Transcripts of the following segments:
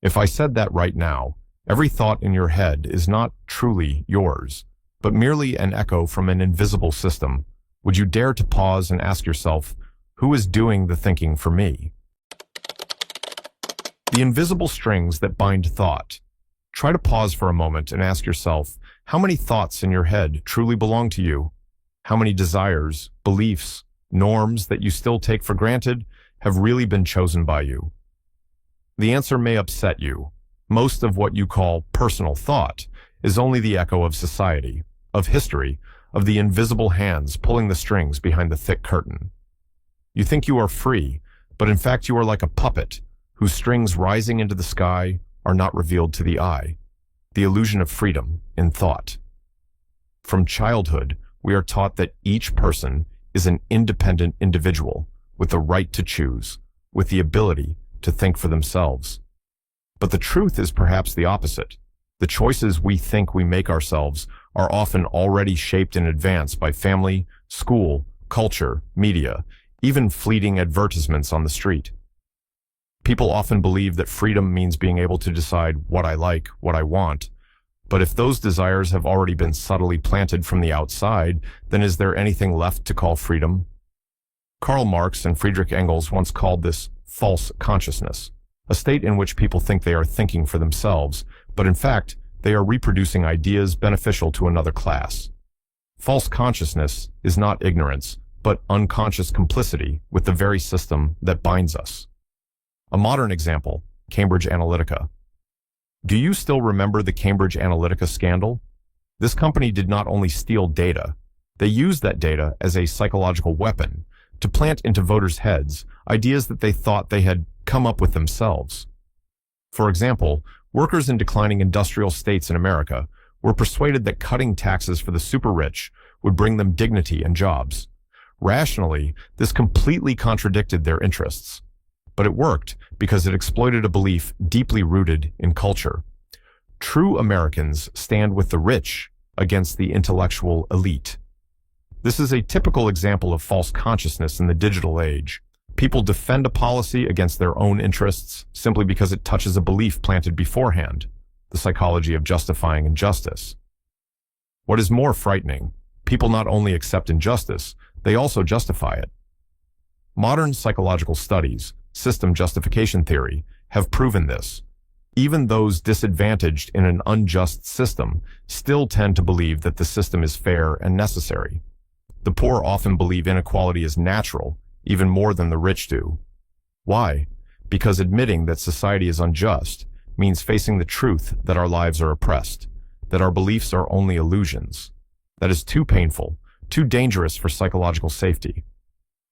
If I said that right now, every thought in your head is not truly yours, but merely an echo from an invisible system, would you dare to pause and ask yourself, who is doing the thinking for me? The invisible strings that bind thought. Try to pause for a moment and ask yourself, how many thoughts in your head truly belong to you? How many desires, beliefs, norms that you still take for granted have really been chosen by you? The answer may upset you. Most of what you call personal thought is only the echo of society, of history, of the invisible hands pulling the strings behind the thick curtain. You think you are free, but in fact you are like a puppet whose strings rising into the sky are not revealed to the eye. The illusion of freedom in thought. From childhood, we are taught that each person is an independent individual with the right to choose, with the ability to think for themselves. But the truth is perhaps the opposite. The choices we think we make ourselves are often already shaped in advance by family, school, culture, media, even fleeting advertisements on the street. People often believe that freedom means being able to decide what I like, what I want. But if those desires have already been subtly planted from the outside, then is there anything left to call freedom? Karl Marx and Friedrich Engels once called this false consciousness, a state in which people think they are thinking for themselves, but in fact, they are reproducing ideas beneficial to another class. False consciousness is not ignorance, but unconscious complicity with the very system that binds us. A modern example, Cambridge Analytica. Do you still remember the Cambridge Analytica scandal? This company did not only steal data, they used that data as a psychological weapon to plant into voters' heads ideas that they thought they had come up with themselves. For example, workers in declining industrial states in America were persuaded that cutting taxes for the super rich would bring them dignity and jobs. Rationally, this completely contradicted their interests. But it worked because it exploited a belief deeply rooted in culture. True Americans stand with the rich against the intellectual elite. This is a typical example of false consciousness in the digital age. People defend a policy against their own interests simply because it touches a belief planted beforehand, the psychology of justifying injustice. What is more frightening, people not only accept injustice, they also justify it. Modern psychological studies, system justification theory, have proven this. Even those disadvantaged in an unjust system still tend to believe that the system is fair and necessary. The poor often believe inequality is natural, even more than the rich do. Why? Because admitting that society is unjust means facing the truth that our lives are oppressed, that our beliefs are only illusions. That is too painful, too dangerous for psychological safety.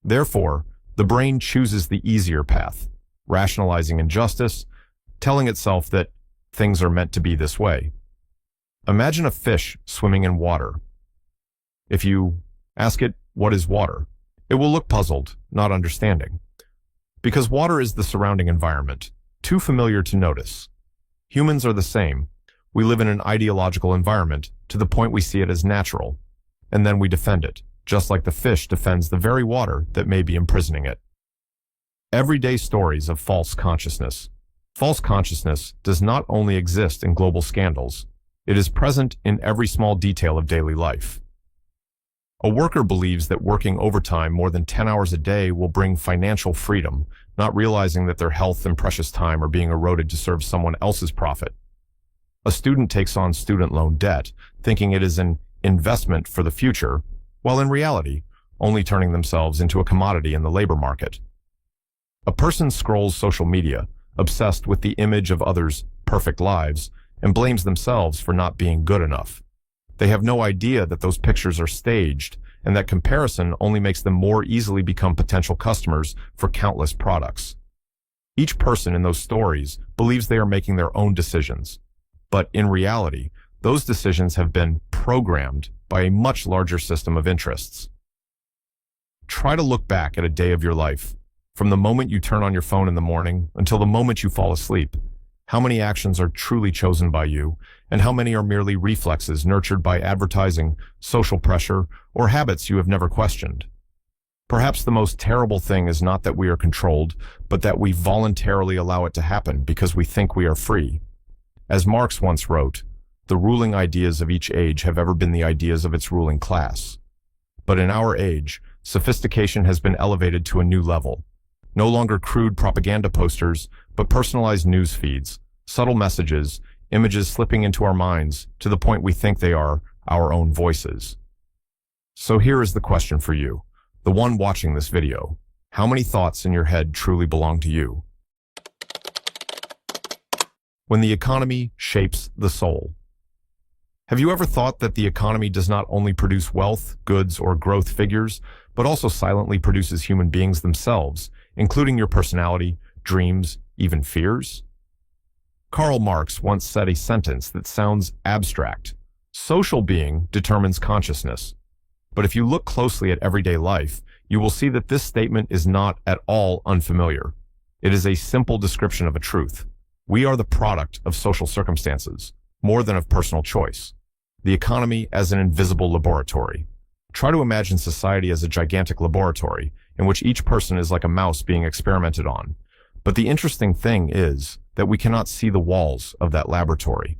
Therefore, the brain chooses the easier path, rationalizing injustice, telling itself that things are meant to be this way. Imagine a fish swimming in water. If you ask it, what is water? It will look puzzled, not understanding. Because water is the surrounding environment, too familiar to notice. Humans are the same. We live in an ideological environment to the point we see it as natural, and then we defend it, just like the fish defends the very water that may be imprisoning it. Everyday stories of false consciousness. False consciousness does not only exist in global scandals, it is present in every small detail of daily life. A worker believes that working overtime more than 10 hours a day will bring financial freedom, not realizing that their health and precious time are being eroded to serve someone else's profit. A student takes on student loan debt, thinking it is an investment for the future, while in reality, only turning themselves into a commodity in the labor market. A person scrolls social media, obsessed with the image of others' perfect lives, and blames themselves for not being good enough. They have no idea that those pictures are staged, and that comparison only makes them more easily become potential customers for countless products. Each person in those stories believes they are making their own decisions, but in reality, those decisions have been programmed by a much larger system of interests. Try to look back at a day of your life, from the moment you turn on your phone in the morning until the moment you fall asleep. How many actions are truly chosen by you, and how many are merely reflexes nurtured by advertising, social pressure, or habits you have never questioned? Perhaps the most terrible thing is not that we are controlled, but that we voluntarily allow it to happen because we think we are free. As Marx once wrote, the ruling ideas of each age have ever been the ideas of its ruling class. But in our age, sophistication has been elevated to a new level. No longer crude propaganda posters, but personalized news feeds, subtle messages, images slipping into our minds to the point we think they are our own voices. So here is the question for you, the one watching this video. How many thoughts in your head truly belong to you? When the economy shapes the soul. Have you ever thought that the economy does not only produce wealth, goods, or growth figures, but also silently produces human beings themselves, including your personality, dreams, even fears? Karl Marx once said a sentence that sounds abstract. Social being determines consciousness. But if you look closely at everyday life, you will see that this statement is not at all unfamiliar. It is a simple description of a truth. We are the product of social circumstances, more than of personal choice. The economy as an invisible laboratory. Try to imagine society as a gigantic laboratory in which each person is like a mouse being experimented on. But the interesting thing is that we cannot see the walls of that laboratory.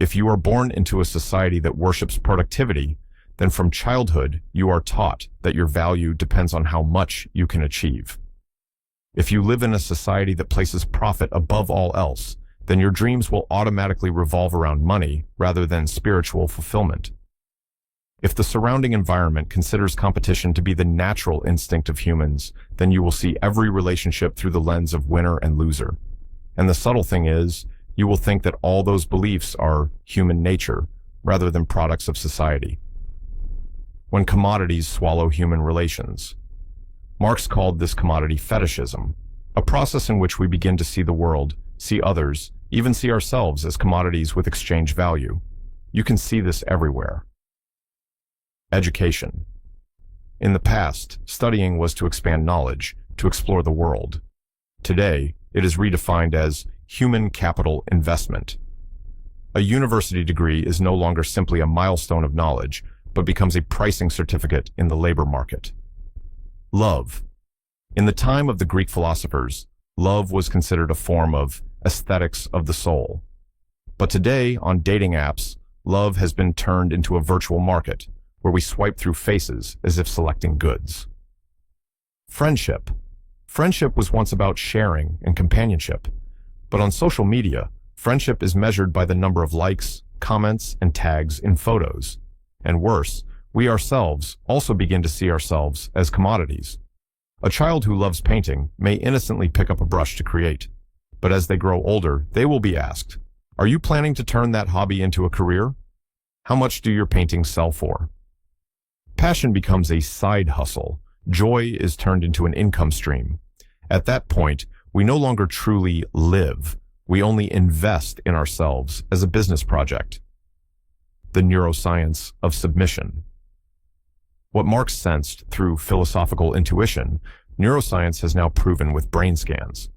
If you are born into a society that worships productivity, then from childhood you are taught that your value depends on how much you can achieve. If you live in a society that places profit above all else, then your dreams will automatically revolve around money rather than spiritual fulfillment. If the surrounding environment considers competition to be the natural instinct of humans, then you will see every relationship through the lens of winner and loser. And the subtle thing is, you will think that all those beliefs are human nature rather than products of society. When commodities swallow human relations. Marx called this commodity fetishism, a process in which we begin to see the world, see others, even see ourselves as commodities with exchange value. You can see this everywhere. Education. In the past, studying was to expand knowledge, to explore the world. Today, it is redefined as human capital investment. A university degree is no longer simply a milestone of knowledge, but becomes a pricing certificate in the labor market. Love. In the time of the Greek philosophers, love was considered a form of aesthetics of the soul. But today, on dating apps, love has been turned into a virtual market, where we swipe through faces as if selecting goods. Friendship. Friendship was once about sharing and companionship, but on social media, friendship is measured by the number of likes, comments, and tags in photos. And worse, we ourselves also begin to see ourselves as commodities. A child who loves painting may innocently pick up a brush to create, but as they grow older, they will be asked, "Are you planning to turn that hobby into a career? How much do your paintings sell for?" Passion becomes a side hustle. Joy is turned into an income stream. At that point, we no longer truly live. We only invest in ourselves as a business project. The neuroscience of submission. What Marx sensed through philosophical intuition, neuroscience has now proven with brain scans.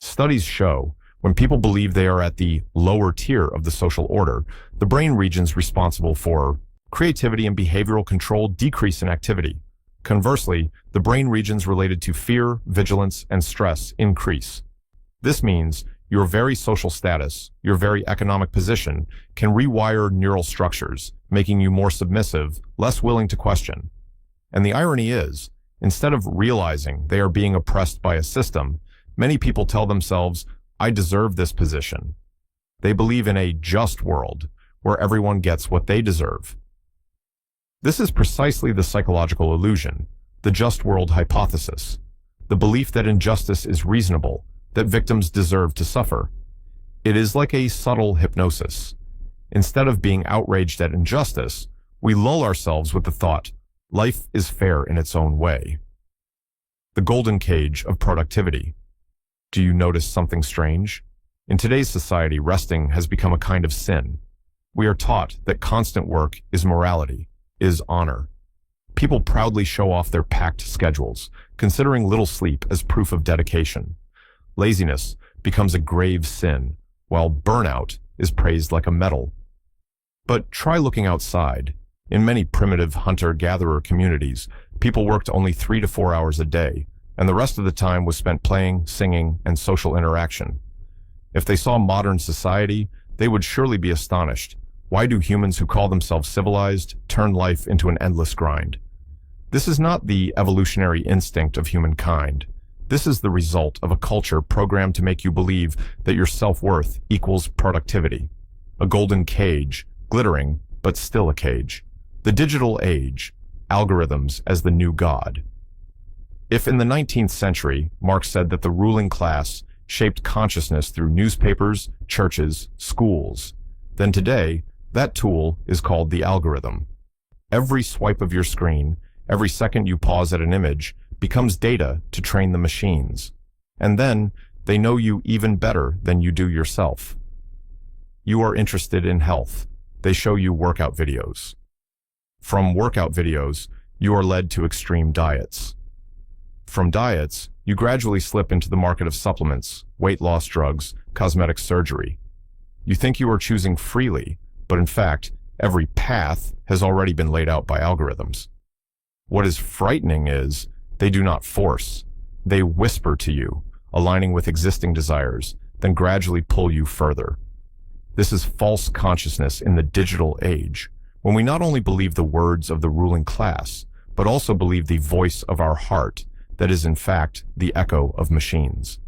Studies show when people believe they are at the lower tier of the social order, the brain regions responsible for creativity and behavioral control decrease in activity. Conversely, the brain regions related to fear, vigilance, and stress increase. This means your very social status, your very economic position, can rewire neural structures, making you more submissive, less willing to question. And the irony is, instead of realizing they are being oppressed by a system, many people tell themselves, "I deserve this position." They believe in a just world, where everyone gets what they deserve. This is precisely the psychological illusion, the just world hypothesis, the belief that injustice is reasonable, that victims deserve to suffer. It is like a subtle hypnosis. Instead of being outraged at injustice, we lull ourselves with the thought, life is fair in its own way. The golden cage of productivity. Do you notice something strange? In today's society, resting has become a kind of sin. We are taught that constant work is morality, is honor. People proudly show off their packed schedules, considering little sleep as proof of dedication. Laziness becomes a grave sin, while burnout is praised like a medal. But try looking outside. In many primitive hunter-gatherer communities, People worked only 3 to 4 hours a day, and the rest of the time was spent playing, singing, and social interaction. If they saw modern society, they would surely be astonished. Why do humans who call themselves civilized turn life into an endless grind? This is not the evolutionary instinct of humankind. This is the result of a culture programmed to make you believe that your self-worth equals productivity. A golden cage, glittering, but still a cage. The digital age, algorithms as the new god. If in the 19th century, Marx said that the ruling class shaped consciousness through newspapers, churches, schools, then today, that tool is called the algorithm. Every swipe of your screen, every second you pause at an image, becomes data to train the machines. And then, they know you even better than you do yourself. You are interested in health. They show you workout videos. From workout videos, you are led to extreme diets. From diets, you gradually slip into the market of supplements, weight loss drugs, cosmetic surgery. You think you are choosing freely, but in fact, every path has already been laid out by algorithms. What is frightening is, they do not force. They whisper to you, aligning with existing desires, then gradually pull you further. This is false consciousness in the digital age, when we not only believe the words of the ruling class, but also believe the voice of our heart that is in fact the echo of machines.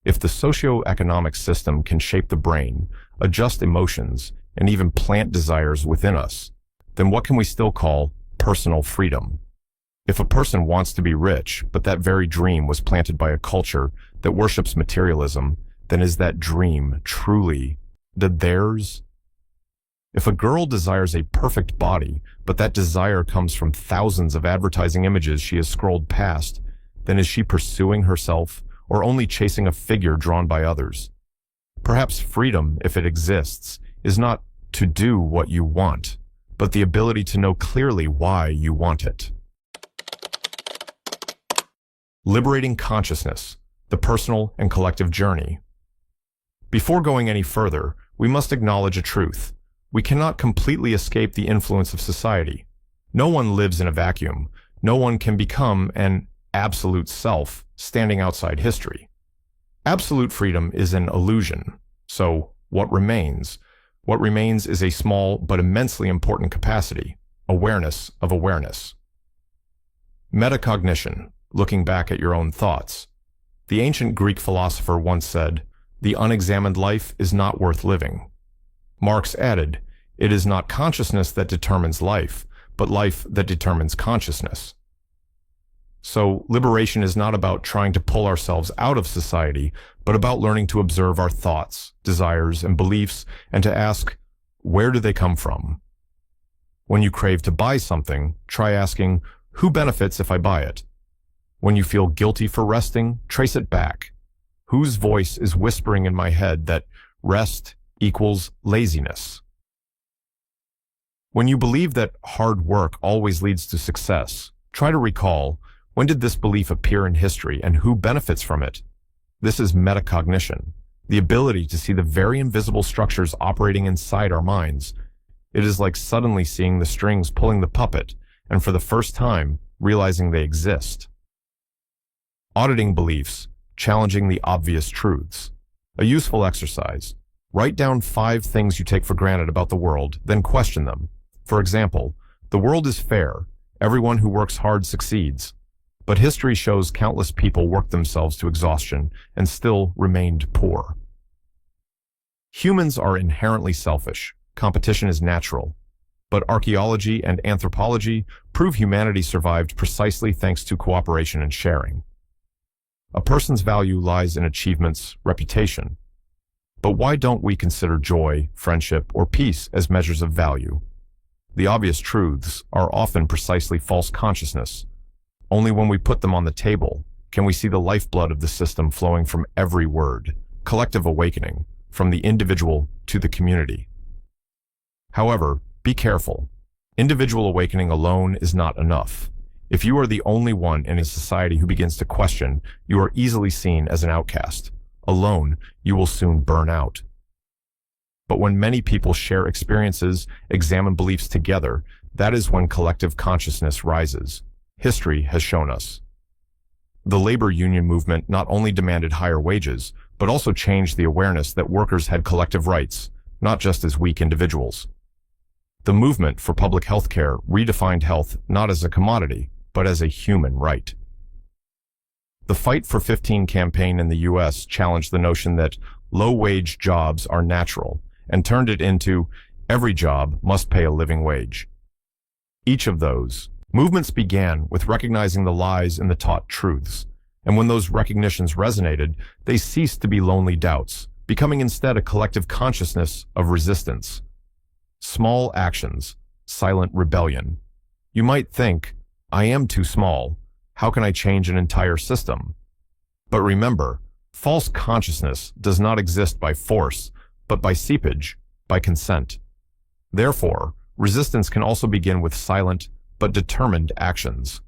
If the socio-economic system can shape the brain, adjust emotions, and even plant desires within us, then what can we still call personal freedom? If a person wants to be rich, but that very dream was planted by a culture that worships materialism, then is that dream truly theirs? If a girl desires a perfect body, but that desire comes from thousands of advertising images she has scrolled past, then is she pursuing herself or only chasing a figure drawn by others? Perhaps freedom, if it exists, is not to do what you want, but the ability to know clearly why you want it. Liberating consciousness, the personal and collective journey. Before going any further, we must acknowledge a truth. We cannot completely escape the influence of society. No one lives in a vacuum. No one can become an absolute self standing outside history. Absolute freedom is an illusion. So, what remains? What remains is a small but immensely important capacity, awareness of awareness. Metacognition, looking back at your own thoughts. The ancient Greek philosopher once said, "The unexamined life is not worth living." Marx added, "It is not consciousness that determines life, but life that determines consciousness." So, liberation is not about trying to pull ourselves out of society, but about learning to observe our thoughts, desires, and beliefs, and to ask, where do they come from? When you crave to buy something, try asking, who benefits if I buy it? When you feel guilty for resting, trace it back. Whose voice is whispering in my head that rest equals laziness? When you believe that hard work always leads to success, try to recall, when did this belief appear in history and who benefits from it? This is metacognition, the ability to see the very invisible structures operating inside our minds. It is like suddenly seeing the strings pulling the puppet, and for the first time, realizing they exist. Auditing beliefs, challenging the obvious truths. A useful exercise. Write down 5 things you take for granted about the world, then question them. For example, the world is fair. Everyone who works hard succeeds. But history shows countless people worked themselves to exhaustion and still remained poor. Humans are inherently selfish. Competition is natural. But archaeology and anthropology prove humanity survived precisely thanks to cooperation and sharing. A person's value lies in achievements, reputation. But why don't we consider joy, friendship, or peace as measures of value? The obvious truths are often precisely false consciousness. Only when we put them on the table can we see the lifeblood of the system flowing from every word, collective awakening, from the individual to the community. However, be careful. Individual awakening alone is not enough. If you are the only one in a society who begins to question, you are easily seen as an outcast. Alone, you will soon burn out. But when many people share experiences, examine beliefs together, that is when collective consciousness rises. history has shown us. The labor union movement not only demanded higher wages, but also changed the awareness that workers had collective rights, not just as weak individuals. The movement for public health care redefined health not as a commodity, but as a human right. The Fight for 15 campaign in the U.S. challenged the notion that low-wage jobs are natural and turned it into every job must pay a living wage. Each of those movements began with recognizing the lies in the taught truths, and when those recognitions resonated, they ceased to be lonely doubts, becoming instead a collective consciousness of resistance. Small actions, silent rebellion. You might think, I am too small. How can I change an entire system? But remember, false consciousness does not exist by force, but by seepage, by consent. Therefore, resistance can also begin with silent but determined actions.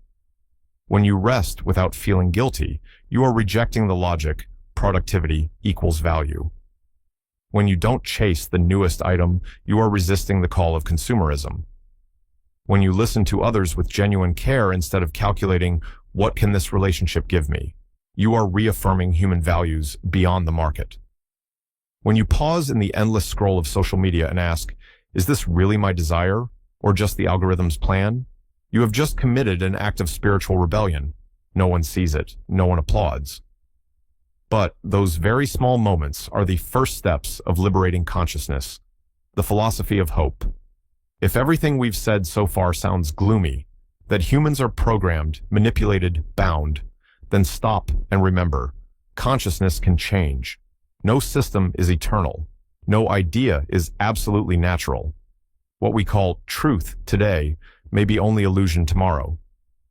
When you rest without feeling guilty, you are rejecting the logic, productivity equals value. When you don't chase the newest item, you are resisting the call of consumerism. When you listen to others with genuine care instead of calculating, what can this relationship give me? You are reaffirming human values beyond the market. When you pause in the endless scroll of social media and ask, is this really my desire, or just the algorithm's plan? You have just committed an act of spiritual rebellion. No one sees it, no one applauds. But those very small moments are the first steps of liberating consciousness, the philosophy of hope. If everything we've said so far sounds gloomy, that humans are programmed, manipulated, bound, then stop and remember, consciousness can change. No system is eternal. No idea is absolutely natural. What we call truth today may be only illusion tomorrow.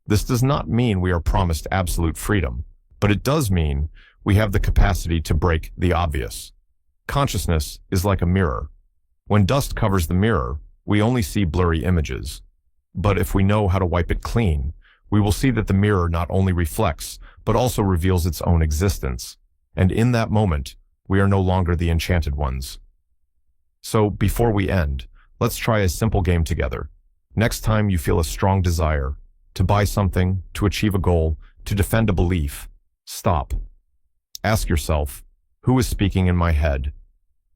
This does not mean we are promised absolute freedom, but it does mean we have the capacity to break the obvious. Consciousness is like a mirror. When dust covers the mirror, we only see blurry images. But if we know how to wipe it clean, we will see that the mirror not only reflects, but also reveals its own existence. And in that moment, we are no longer the enchanted ones. So before we end, let's try a simple game together. Next time you feel a strong desire to buy something, to achieve a goal, to defend a belief, stop. Ask yourself, who is speaking in my head?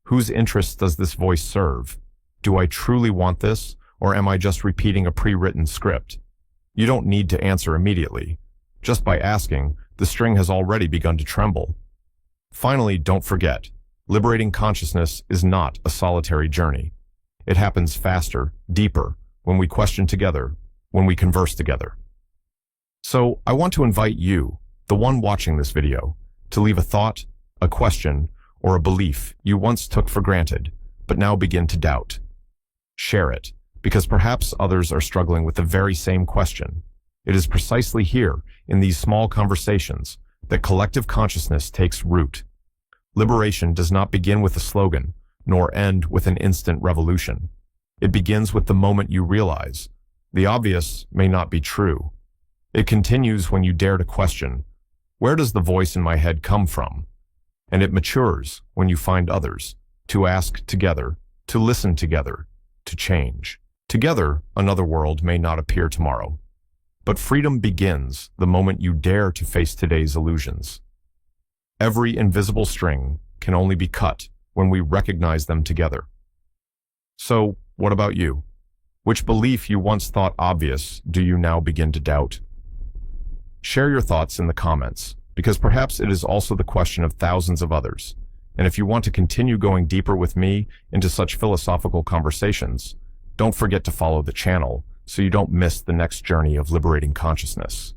Whose interests does this voice serve? Do I truly want this, or am I just repeating a pre-written script? You don't need to answer immediately. Just by asking, the string has already begun to tremble. Finally, don't forget, liberating consciousness is not a solitary journey. It happens faster, deeper, when we question together, when we converse together. So I want to invite you, the one watching this video, to leave a thought, a question, or a belief you once took for granted, but now begin to doubt. Share it, because perhaps others are struggling with the very same question. It is precisely here, in these small conversations, that collective consciousness takes root. Liberation does not begin with a slogan, nor end with an instant revolution. It begins with the moment you realize the obvious may not be true. It continues when you dare to question, where does the voice in my head come from? And it matures when you find others, to ask together, to listen together, to change. Together, another world may not appear tomorrow. But freedom begins the moment you dare to face today's illusions. Every invisible string can only be cut when we recognize them together. So, what about you? Which belief you once thought obvious do you now begin to doubt? Share your thoughts in the comments, because perhaps it is also the question of thousands of others. And if you want to continue going deeper with me into such philosophical conversations, don't forget to follow the channel so you don't miss the next journey of liberating consciousness.